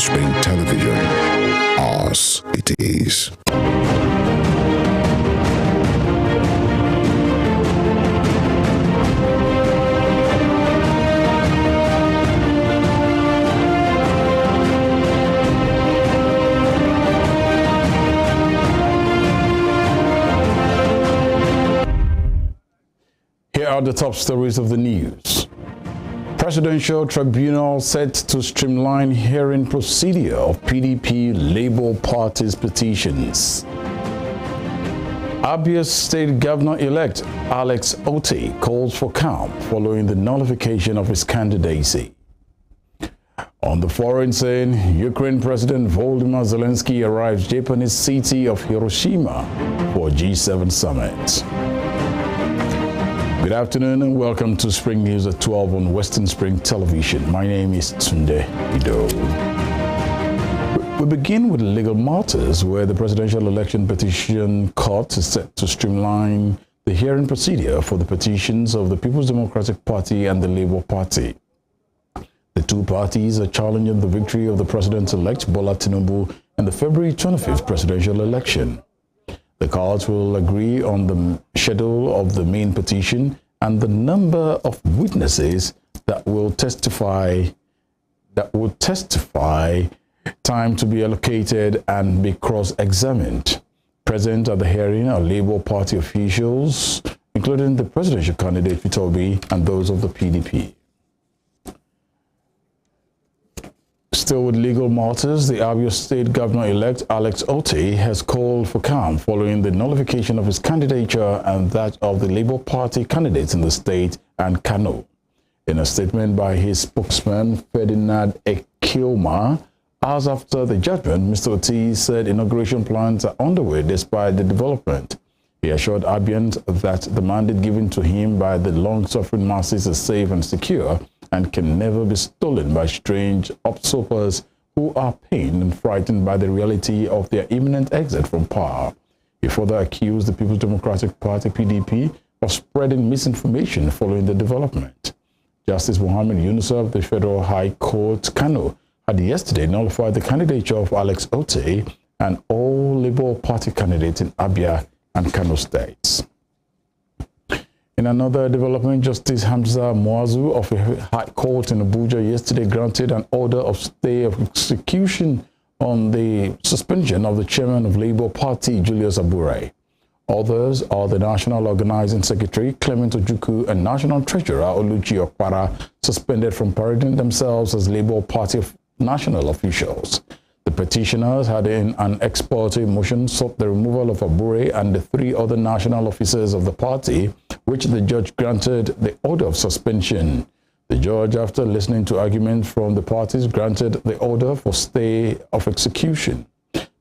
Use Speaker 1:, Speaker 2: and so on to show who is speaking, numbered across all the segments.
Speaker 1: Spring Television. Ours it is.
Speaker 2: Here are the top stories of the news. Presidential Tribunal set to streamline hearing procedure of PDP Labour Party's petitions. Abia State Governor-elect Alex Otti calls for calm following the nullification of his candidacy. On the foreign scene, Ukraine President Volodymyr Zelensky arrives Japanese city of Hiroshima for G7 summit. Good afternoon and welcome to Spring News at 12 on Western Spring Television. My name is Tunde Ido. We begin with legal matters where the Presidential Election Petition Court is set to streamline the hearing procedure for the petitions of the People's Democratic Party and the Labour Party. The two parties are challenging the victory of the President-elect Bola Tinubu in the February 25th presidential election. The court will agree on the schedule of the main petition and the number of witnesses that will testify, time to be allocated and be cross-examined. Present at the hearing are Labour Party officials, including the presidential candidate Peter Obi and those of the PDP. Still with legal matters, the Abia State Governor-elect Alex Otti has called for calm following the nullification of his candidature and that of the Labour Party candidates in the state and Kano. In a statement by his spokesman, Ferdinand Ekioma, as after the judgment, Mr. Otti said inauguration plans are underway despite the development. He assured Abians that the mandate given to him by the long-suffering masses is safe and secure and can never be stolen by strange usurpers who are pained and frightened by the reality of their imminent exit from power. He further accused the People's Democratic Party, PDP, of spreading misinformation following the development. Justice Mohammed Yunus of the Federal High Court, Kano, had yesterday nullified the candidature of Alex Otti and all Labour Party candidates in Abia and Kano states. In another development, Justice Hamza Muazu of the High Court in Abuja yesterday granted an order of stay of execution on the suspension of the chairman of Labour Party, Julius Abure. Others are the National Organizing Secretary, Clement Ojukwu, and National Treasurer, Oluchi Okpara, suspended from parading themselves as Labour Party national officials. The petitioners had in an ex parte motion sought the removal of Abure and the three other national officers of the party, which the judge granted the order of suspension. The judge, after listening to arguments from the parties, granted the order for stay of execution,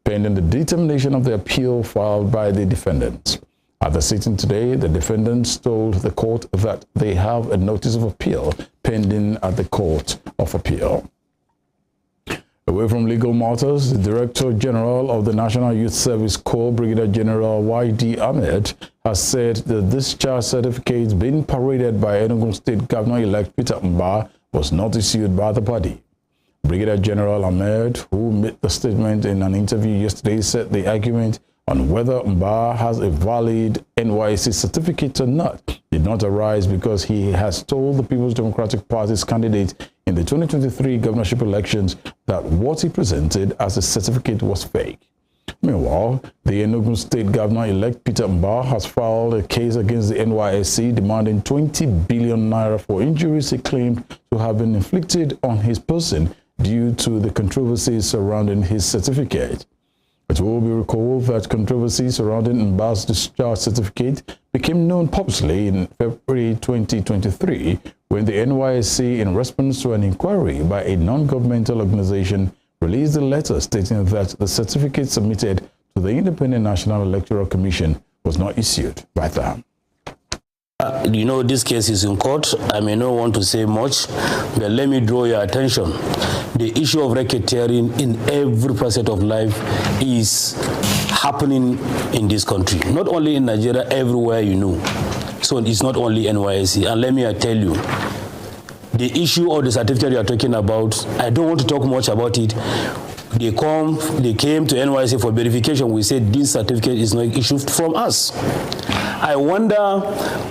Speaker 2: pending the determination of the appeal filed by the defendants. At the sitting today, the defendants told the court that they have a notice of appeal pending at the Court of Appeal. Away from legal matters, the Director General of the National Youth Service Corps, Brigadier General Y.D. Ahmed, has said the discharge certificate being paraded by Enugu State Governor-elect Peter Mbah was not issued by the party. Brigadier General Ahmed, who made the statement in an interview yesterday, said the argument on whether Mbah has a valid NYSC certificate or not did not arise because he has told the People's Democratic Party's candidate in the 2023 governorship elections that what he presented as a certificate was fake. Meanwhile, the Enugu State Governor-elect Peter Mbah has filed a case against the NYSC demanding 20 billion naira for injuries he claimed to have been inflicted on his person due to the controversies surrounding his certificate. It will be recalled that controversy surrounding Mbah's discharge certificate became known publicly in February 2023 when the NYSC, in response to an inquiry by a non-governmental organization, released a letter stating that the certificate submitted to the Independent National Electoral Commission was not issued by them.
Speaker 3: You know, this case is in court. I may not want to say much, but let me draw your attention. The issue of racketeering in every facet of life is happening in this country. Not only in Nigeria, everywhere you know. So it's not only NYSC. And let me tell you, The issue of the certificate you are talking about, I don't want to talk much about it. They came to NYSC for verification. We said this certificate is not issued from us. I wonder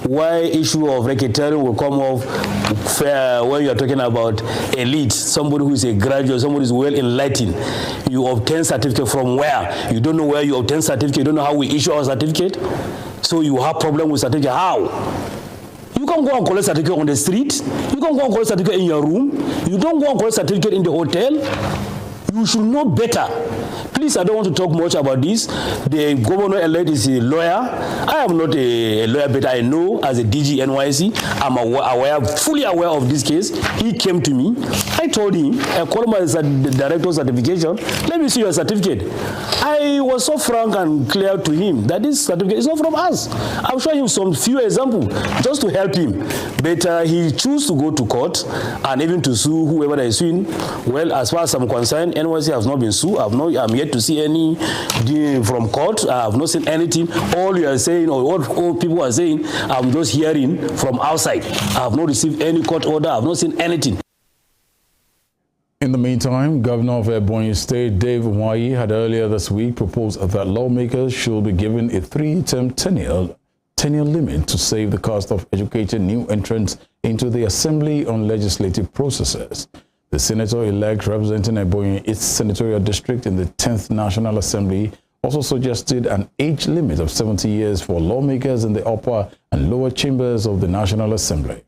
Speaker 3: why issue of racketeering will come off when you are talking about elite, somebody who is a graduate, somebody who is well enlightened. You obtain certificate from where? You don't know where you obtain certificate. You don't know how we issue our certificate. So you have problem with certificate. How? You can't go and collect certificate on the street. You can't go and collect certificate in your room. You don't go and collect certificate in the hotel. You should know better. Please, I don't want to talk much about this. The governor-elect is a lawyer. I am not a lawyer, but I know as a DG NYSC, I'm fully aware of this case. He came to me. I told him, I called my director certification. Let me see your certificate. I was so frank and clear to him that this certificate is not from us. I'll show him some few examples just to help him. But he chose to go to court and even to sue whoever is suing. Well, as far as I'm concerned, NYSC has not been sued. I'm yet to see any from court. I have not seen anything. All you are saying, or what all people are saying, I'm just hearing from outside. I have not received any court order. I have not seen anything.
Speaker 2: In the meantime, Governor of Ebonyi State, Dave Umahi, had earlier this week proposed that lawmakers should be given a 3-term tenure limit to save the cost of educating new entrants into the assembly on legislative processes. The senator-elect representing Ebonyi, its senatorial district in the 10th National Assembly, also suggested an age limit of 70 years for lawmakers in the upper and lower chambers of the National Assembly.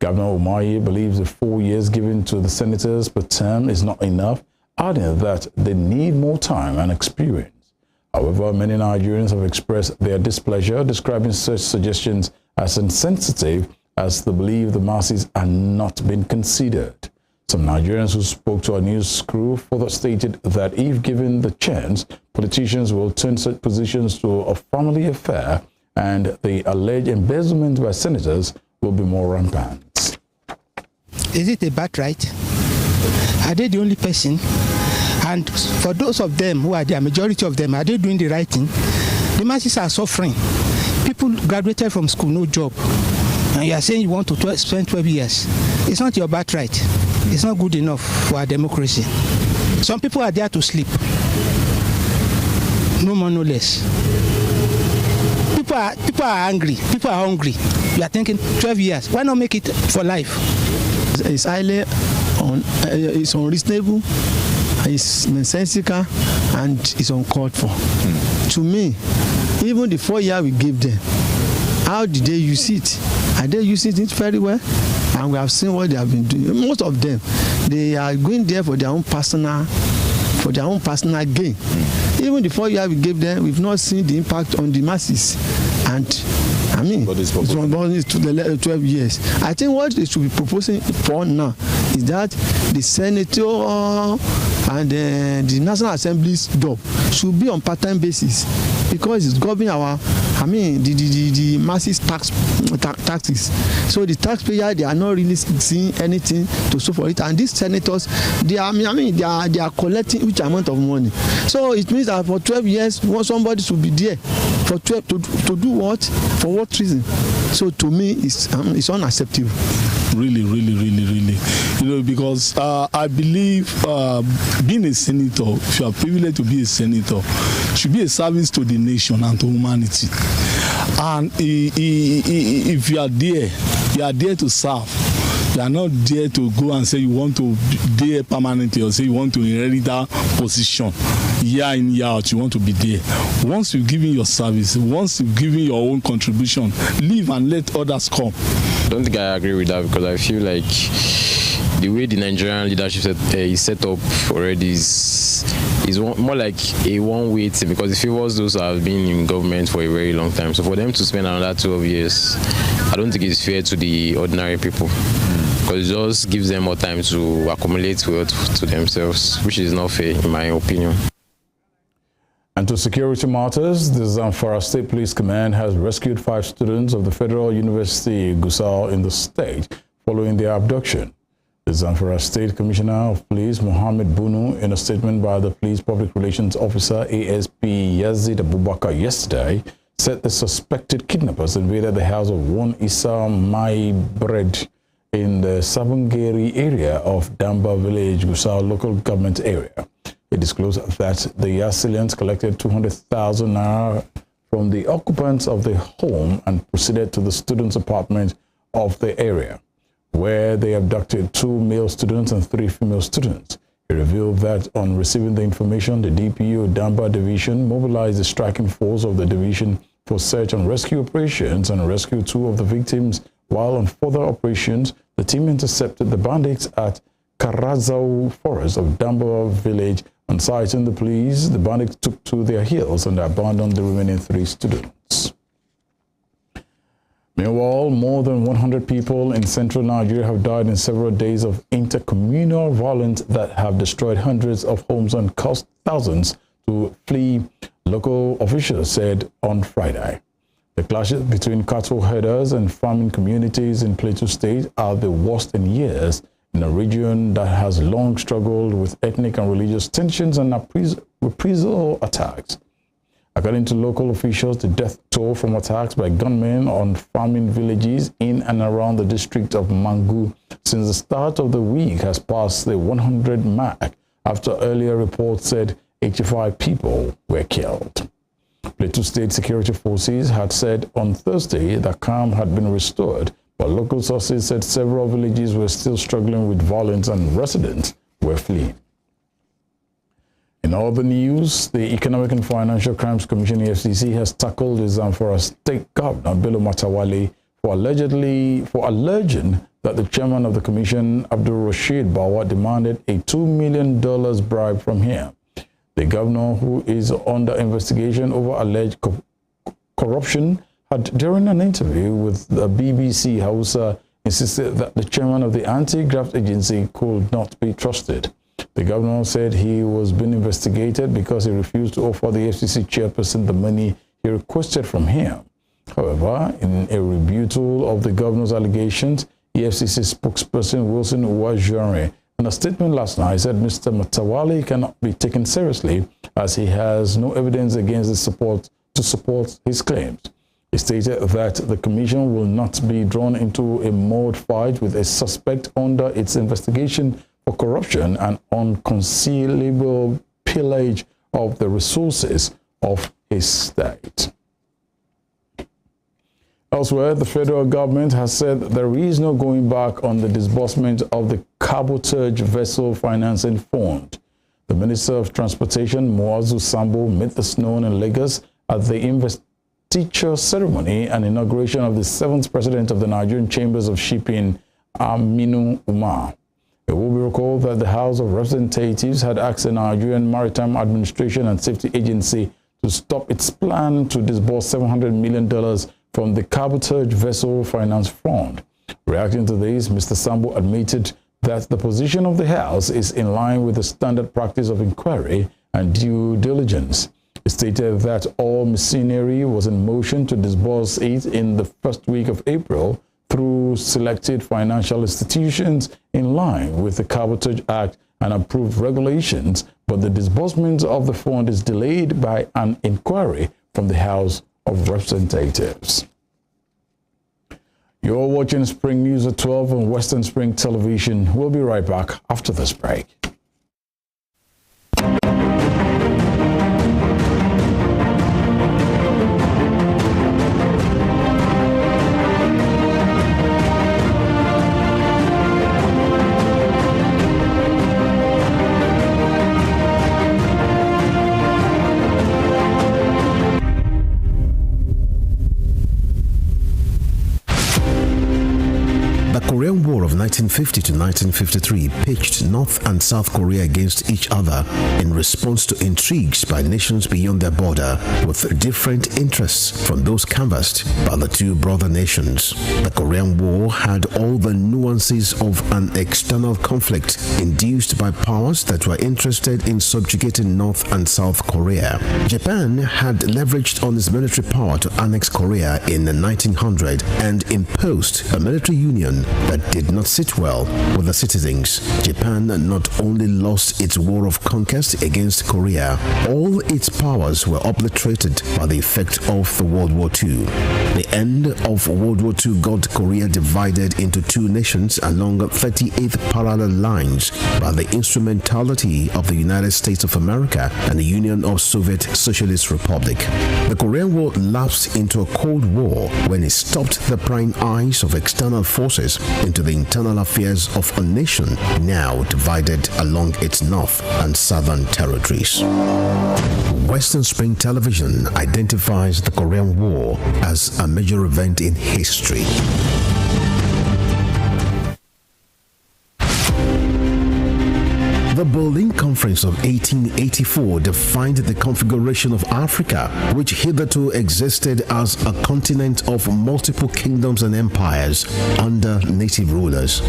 Speaker 2: Governor Umahi believes the 4 years given to the senators per term is not enough, adding that they need more time and experience. However, many Nigerians have expressed their displeasure, describing such suggestions as insensitive, as they believe the masses are not being considered. Some Nigerians who spoke to our news crew further stated that if given the chance, politicians will turn such positions to a family affair, and the alleged embezzlement by senators will be more rampant.
Speaker 4: Is it a birthright? Are they the only person? And for those of them who are the majority of them, are they doing the right thing? The masses are suffering. People graduated from school, no job. And you are saying you want to spend 12 years. It's not your birthright. It's not good enough for our democracy. Some people are there to sleep. No more, no less. People are angry. People are hungry. You are thinking 12 years. Why not make it for life?
Speaker 5: It's highly it's unreasonable, it's nonsensical, and it's uncalled for. To me, even the 4 years we gave them, how did they use it? Are they using it very well? And we have seen what they have been doing. Most of them, they are going there for their own personal gain. Even the 4 years we gave them, we've not seen the impact on the masses. And I mean, it's from to the 12 years. I think what they should be proposing for now is that the senator and the National Assembly's job should be on part-time basis, because it's governing our, the masses taxes. So the taxpayer, they are not really seeing anything to show for it. And these senators, they are collecting huge amount of money. So it means that for 12 years, somebody should be there for 12 to do what? For what reason? So to me, it's unacceptable.
Speaker 6: Really. Because I believe being a senator, if you are privileged to be a senator, should be a service to the nation and to humanity. And if you are there to serve. You are not there to go and say you want to be there permanently, or say you want to inherit that position year in, year out. You want to be there. Once you've given your service, once you've given your own contribution, leave and let others come.
Speaker 7: I don't think I agree with that, because I feel like the way the Nigerian leadership is set up already is more like a one-way thing, because it favors those who have been in government for a very long time. So for them to spend another 12 years, I don't think it's fair to the ordinary people, because it just gives them more time to accumulate wealth to themselves, which is not fair in my opinion.
Speaker 2: And to security matters, the Zamfara State Police Command has rescued 5 students of the Federal University Gusau in the state following their abduction. The Zamfara State Commissioner of Police, Mohammed Bunu, in a statement by the Police Public Relations Officer, ASP Yazid Abubakar, yesterday, said the suspected kidnappers invaded the house of one Issa Maibred, a in the Sabungeri area of Damba Village, Gusau local government area. It disclosed that the assailants collected 200,000 naira from the occupants of the home and proceeded to the students' apartment of the area, where they abducted 2 male students and 3 female students. He revealed that on receiving the information, the DPO Damba Division mobilized the striking force of the division for search and rescue operations and rescued 2 of the victims, while on further operations, the team intercepted the bandits at Karazau Forest of Damba Village. On sighting the police, the bandits took to their heels and abandoned the remaining 3 students. Meanwhile, more than 100 people in central Nigeria have died in several days of intercommunal violence that have destroyed hundreds of homes and caused thousands to flee, local officials said on Friday. The clashes between cattle herders and farming communities in Plateau State are the worst in years in a region that has long struggled with ethnic and religious tensions and reprisal attacks. According to local officials, the death toll from attacks by gunmen on farming villages in and around the district of Mangu since the start of the week has passed the 100 mark after earlier reports said 85 people were killed. Plateau State security forces had said on Thursday that calm had been restored, but local sources said several villages were still struggling with violence and residents were fleeing. In other news, the Economic and Financial Crimes Commission, EFCC, has tackled the Zamfara State Governor, Bello Matawale, for alleging that the chairman of the commission, Abdul Rashid Bawa, demanded a $2 million bribe from him. The governor, who is under investigation over alleged corruption, had, during an interview with the BBC Hausa, insisted that the chairman of the anti-graft agency could not be trusted. The governor said he was being investigated because he refused to offer the FCC chairperson the money he requested from him. However, in a rebuttal of the governor's allegations, EFCC spokesperson Wilson Uwajore, in a statement last night, said Mr. Matawale cannot be taken seriously as he has no evidence against his support his claims. He stated that the commission will not be drawn into a mud fight with a suspect under its investigation for corruption and unconcealable pillage of the resources of his state. Elsewhere, the federal government has said there is no going back on the disbursement of the Cabotage Vessel Financing Fund. The Minister of Transportation, Muazu Sambo, made this known in Lagos at the investiture ceremony and inauguration of the 7th President of the Nigerian Chambers of Shipping, Aminu Umar. It will be recalled that the House of Representatives had asked the Nigerian Maritime Administration and Safety Agency to stop its plan to disburse $700 million from the Cabotage Vessel Finance Fund. Reacting to this, Mr. Sambo admitted that the position of the House is in line with the standard practice of inquiry and due diligence. He stated that all machinery was in motion to disburse it in the first week of April through selected financial institutions in line with the Cabotage Act and approved regulations, but the disbursement of the fund is delayed by an inquiry from the House of Representatives. You're watching Spring News at 12 on Western Spring Television. We'll be right back after this break.
Speaker 1: The Korean War of 1950 to 1953 pitched North and South Korea against each other in response to intrigues by nations beyond their border with different interests from those canvassed by the two brother nations. The Korean War had all the nuances of an external conflict induced by powers that were interested in subjugating North and South Korea. Japan had leveraged on its military power to annex Korea in 1900 and imposed a military union that did not sit well with the citizens. Japan not only lost its war of conquest against Korea, all its powers were obliterated by the effect of the World War II. The end of World War II got Korea divided into two nations along 38 parallel lines by the instrumentality of the United States of America and the Union of Soviet Socialist Republic. The Korean War lapsed into a Cold War when it stopped the prying eyes of external forces into the internal affairs of a nation now divided along its north and southern territories. Western Spring Television identifies the Korean War as a major event in history. The Berlin Conference of 1884 defined the configuration of Africa, which hitherto existed as a continent of multiple kingdoms and empires under native rulers.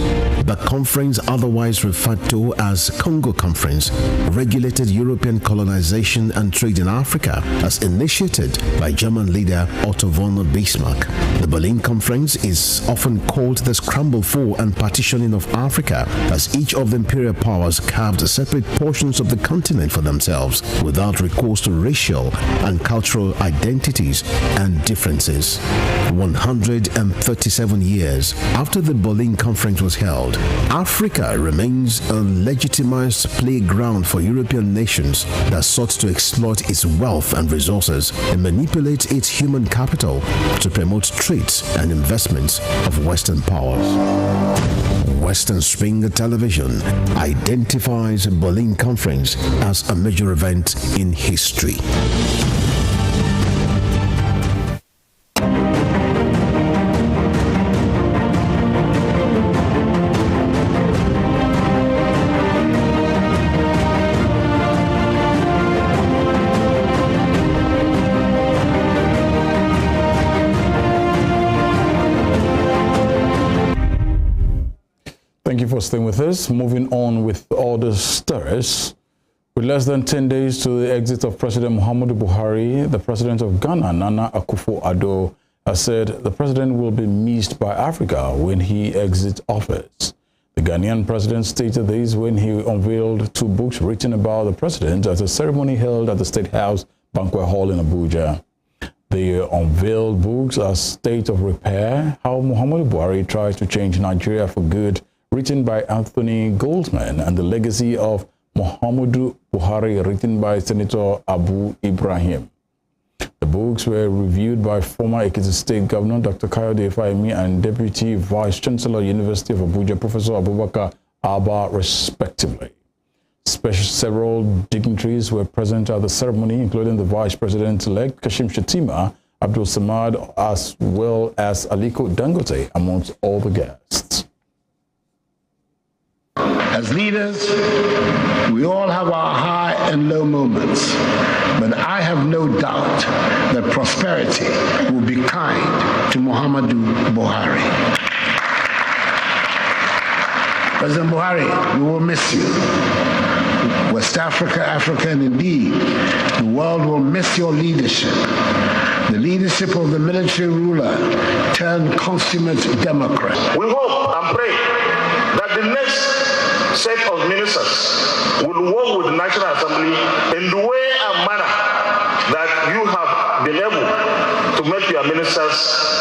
Speaker 1: The conference, otherwise referred to as Congo Conference, regulated European colonization and trade in Africa as initiated by German leader Otto von Bismarck. The Berlin Conference is often called the scramble for and partitioning of Africa, as each of the imperial powers carved separate portions of the continent for themselves without recourse to racial and cultural identities and differences. 137 years after the Berlin Conference was held, Africa remains a legitimized playground for European nations that sought to exploit its wealth and resources and manipulate its human capital to promote trades and investments of Western powers. Western Spring Television identifies the Berlin Conference as a major event in history.
Speaker 2: Thank you for staying with us. Moving on with other stories. With less than 10 days to the exit of President Muhammadu Buhari, the president of Ghana, Nana Akufo-Addo, has said the president will be missed by Africa when he exits office. The Ghanaian president stated this when he unveiled two books written about the president at a ceremony held at the State House Banquet Hall in Abuja. The unveiled books are State of Repair, How Muhammadu Buhari Tries to Change Nigeria for Good, written by Anthony Goldman, and The Legacy of Muhammadu Buhari, written by Senator Abu Ibrahim. The books were reviewed by former Ekiti State Governor Dr. Kayode Fayemi and Deputy Vice Chancellor, University of Abuja, Professor Abubakar Abba, respectively. Several dignitaries were present at the ceremony, including the Vice President-elect Kashim Shettima, Abdul Samad, as well as Aliko Dangote, amongst all the guests.
Speaker 8: As leaders, we all have our high and low moments, but I have no doubt that prosperity will be kind to Muhammadu Buhari. President Buhari, we will miss you. West Africa, Africa, and indeed, the world will miss your leadership. The leadership of the military ruler turned consummate Democrat.
Speaker 9: We hope and pray that the next set of ministers will work with the National Assembly in the way and manner that you have been able to make your ministers,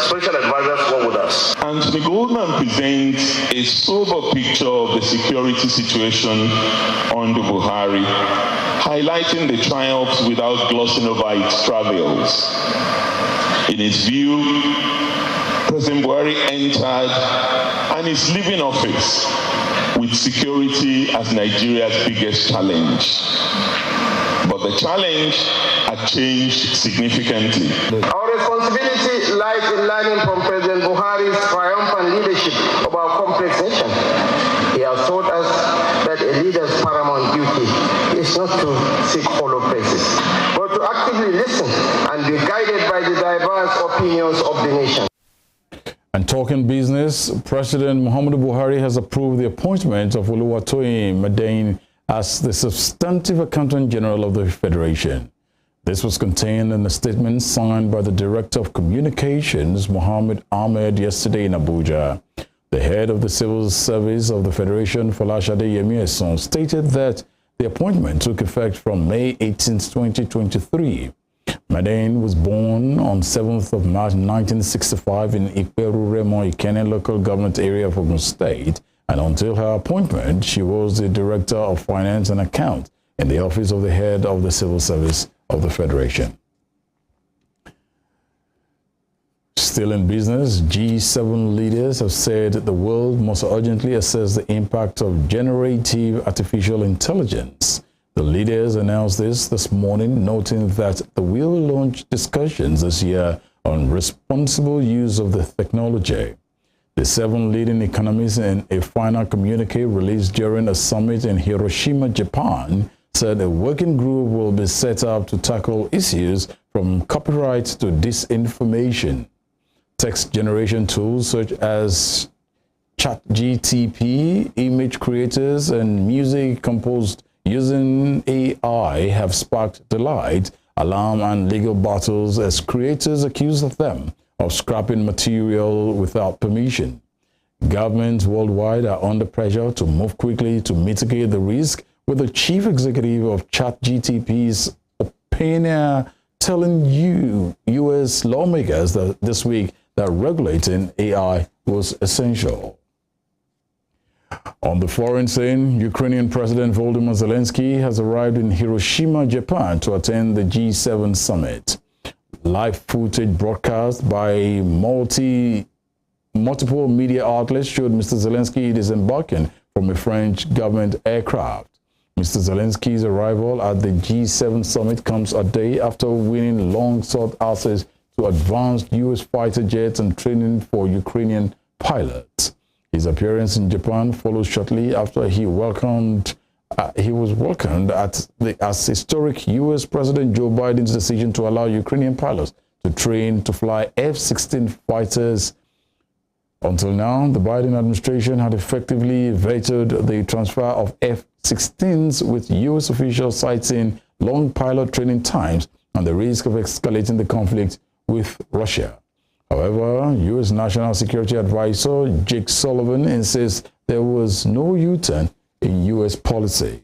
Speaker 9: special advisors, work with us.
Speaker 10: Anthony Goldman presents a sober picture of the security situation under Buhari, highlighting the triumphs without glossing over its travails. In his view, President Buhari entered and is leaving office with security as Nigeria's biggest challenge. But the challenge had changed significantly.
Speaker 9: Our responsibility lies in learning from President Buhari's triumphant leadership of our complex nation. He has taught us that a leader's paramount duty is not to seek hollow praises, but to actively listen and be guided by the diverse opinions of the nation.
Speaker 2: And talking business, President Muhammadu Buhari has approved the appointment of Oluwatoyin Madain as the substantive Accountant General of the Federation. This was contained in a statement signed by the Director of Communications, Mohammed Ahmed, yesterday in Abuja. The head of the Civil Service of the Federation, Folashade Yemi-Esan, stated that the appointment took effect from May 18, 2023. Madain was born on 7th of March 1965 in Iperu Remo Ikene local government area of Ogun State, and until her appointment, she was the Director of Finance and Account in the office of the head of the Civil Service of the Federation. Still in business, G7 leaders have said the world must urgently assess the impact of generative artificial intelligence. The leaders announced this morning, noting that they will launch discussions this year on responsible use of the technology. The 7 leading economists, in a final communique released during a summit in Hiroshima, Japan, said a working group will be set up to tackle issues from copyright to disinformation. Text generation tools such as ChatGTP, image creators, and music composed using AI have sparked delight, alarm, and legal battles as creators accuse them of scrapping material without permission. Governments worldwide are under pressure to move quickly to mitigate the risk, with the chief executive of ChatGTP's opinion telling U.S. lawmakers that this week that regulating AI was essential. On the foreign scene, Ukrainian President Volodymyr Zelensky has arrived in Hiroshima, Japan to attend the G7 summit. Live footage broadcast by multiple media outlets showed Mr. Zelensky disembarking from a French government aircraft. Mr. Zelensky's arrival at the G7 summit comes a day after winning long-sought access to advanced U.S. fighter jets and training for Ukrainian pilots. His appearance in Japan follows shortly after he was welcomed as historic U.S. President Joe Biden's decision to allow Ukrainian pilots to train to fly F-16 fighters. Until now, the Biden administration had effectively vetoed the transfer of F-16s, with U.S. officials citing long pilot training times and the risk of escalating the conflict with Russia. However, U.S. National Security Advisor Jake Sullivan insists there was no U-turn in U.S. policy.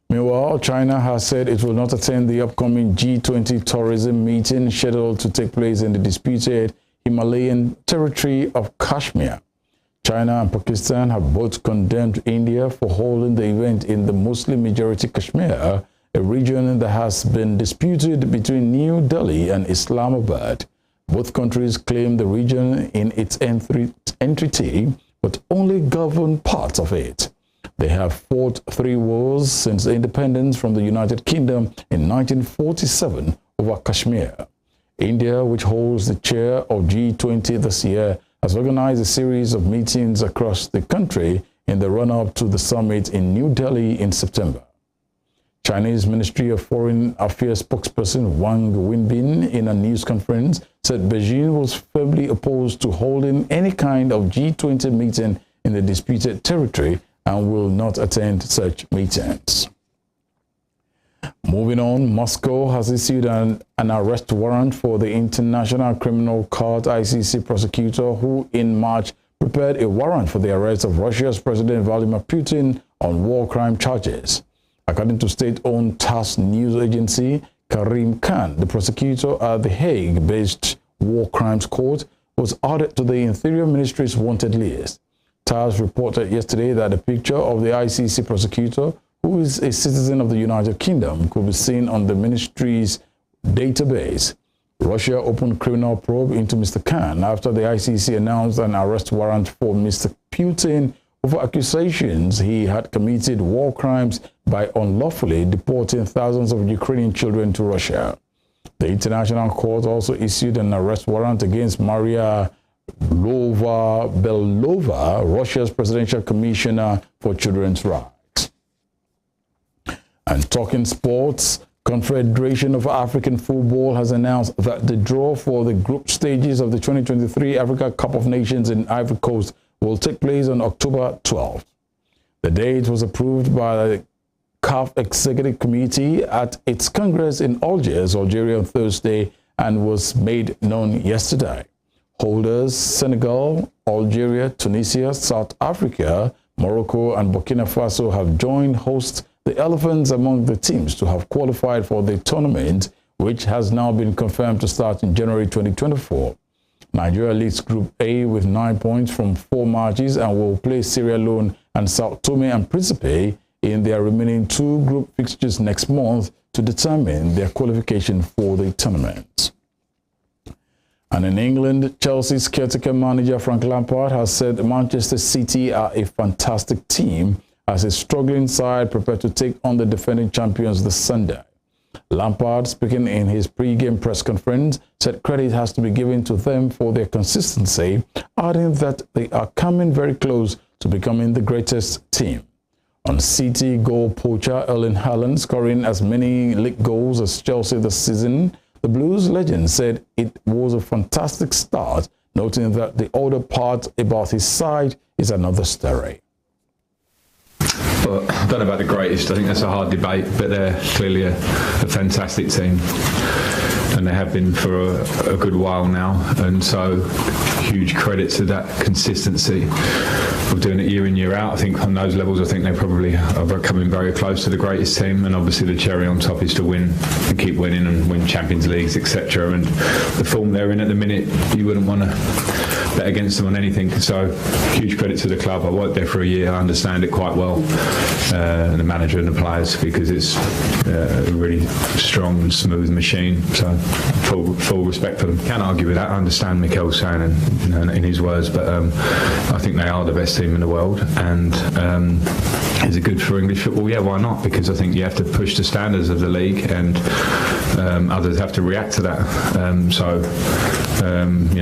Speaker 2: Meanwhile, China has said it will not attend the upcoming G20 tourism meeting scheduled to take place in the disputed Himalayan territory of Kashmir. China and Pakistan have both condemned India for holding the event in the Muslim-majority Kashmir, a region that has been disputed between New Delhi and Islamabad. Both countries claim the region in its entirety, but only govern parts of it. They have fought 3 wars since independence from the United Kingdom in 1947 over Kashmir. India, which holds the chair of G20 this year, has organized a series of meetings across the country in the run-up to the summit in New Delhi in September. Chinese Ministry of Foreign Affairs spokesperson Wang Wenbin, in a news conference, said Beijing was firmly opposed to holding any kind of G20 meeting in the disputed territory and will not attend such meetings. Moving on, Moscow has issued an arrest warrant for the International Criminal Court (ICC) prosecutor who in March prepared a warrant for the arrest of Russia's President Vladimir Putin on war crime charges. According to state-owned TASS news agency, Karim Khan, the prosecutor at the Hague-based War Crimes Court, was added to the Interior Ministry's wanted list. TASS reported yesterday that a picture of the ICC prosecutor, who is a citizen of the United Kingdom, could be seen on the ministry's database. Russia opened criminal probe into Mr. Khan after the ICC announced an arrest warrant for Mr. Putin over accusations he had committed war crimes by unlawfully deporting thousands of Ukrainian children to Russia. The International Court also issued an arrest warrant against Maria Belova, Russia's Presidential Commissioner for Children's Rights. And talking sports, Confederation of African Football has announced that the draw for the group stages of the 2023 Africa Cup of Nations in Ivory Coast will take place on October 12th. The date was approved by the CAF Executive Committee at its Congress in Algiers, Algeria on Thursday, and was made known yesterday. Holders Senegal, Algeria, Tunisia, South Africa, Morocco, and Burkina Faso have joined host the Elephants among the teams to have qualified for the tournament, which has now been confirmed to start in January 2024. Nigeria leads Group A with 9 points from 4 matches and will play Sierra Leone and Sao Tome and Principe in their remaining 2 group fixtures next month to determine their qualification for the tournament. And in England, Chelsea's caretaker manager Frank Lampard has said Manchester City are a fantastic team as a struggling side prepare to take on the defending champions this Sunday. Lampard, speaking in his pre-game press conference, said credit has to be given to them for their consistency, adding that they are coming very close to becoming the greatest team. On City goal poacher Erling Haaland scoring as many league goals as Chelsea this season, the Blues legend said it was a fantastic start, noting that the other part about his side is another story.
Speaker 11: But I don't know about the greatest. I think that's a hard debate, but they're clearly a fantastic team. And they have been for a good while now. And so huge credit to that consistency of doing it year in, year out. I think on those levels, I think they probably are coming very close to the greatest team. And obviously the cherry on top is to win and keep winning and win Champions Leagues, etc. And the form they're in at the minute, you wouldn't want to bet against them on anything. So huge credit to the club. I worked there for a year. I understand it quite well, and the manager and the players, because it's a really strong and smooth machine. So full respect for them. Can't argue with that. I understand Mikel's saying in his words, but I think they are the best team in the world. And is it good for English football? Yeah, why not? Because I think you have to push the standards of the league, and others have to react to that.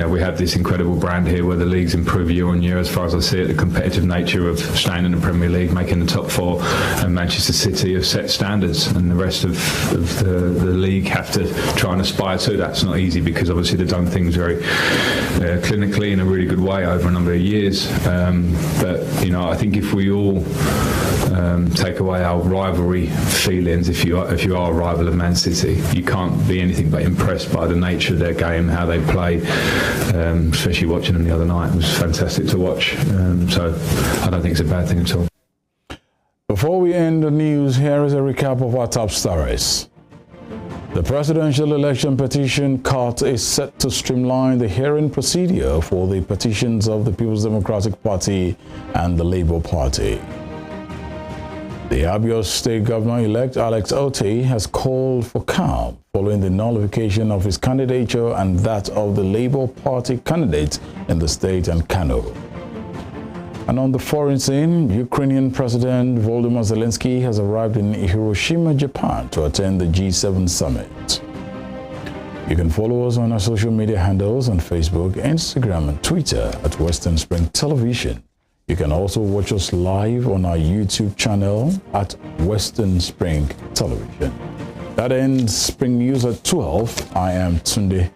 Speaker 11: We have this incredible brand here where the leagues improve year on year. As far as I see it, the competitive nature of staying in the Premier League, making the top 4, and Manchester City have set standards, and the rest of the league have to try and aspire to that. It's not easy because obviously they've done things very clinically in a really good way over a number of years. But I think if we all take away our rivalry feelings, if you are a rival of Man City, you can't be anything but impressed by the nature of their game, how they play, especially watching them the other night. It was fantastic to watch. So I don't think it's a bad thing at all.
Speaker 2: Before we end the news, here is a recap of our top stories. The presidential election petition court is set to streamline the hearing procedure for the petitions of the People's Democratic Party and the Labour Party. The Abia State Governor-elect Alex Otti has called for calm following the nullification of his candidature and that of the Labour Party candidates in the state and Kano. And on the foreign scene, Ukrainian President Volodymyr Zelensky has arrived in Hiroshima, Japan to attend the G7 summit. You can follow us on our social media handles on Facebook, Instagram, and Twitter at Western Spring Television. You can also watch us live on our YouTube channel at Western Spring Television. That ends Spring News at 12. I am Tunde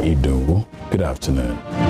Speaker 2: Ido. Good afternoon.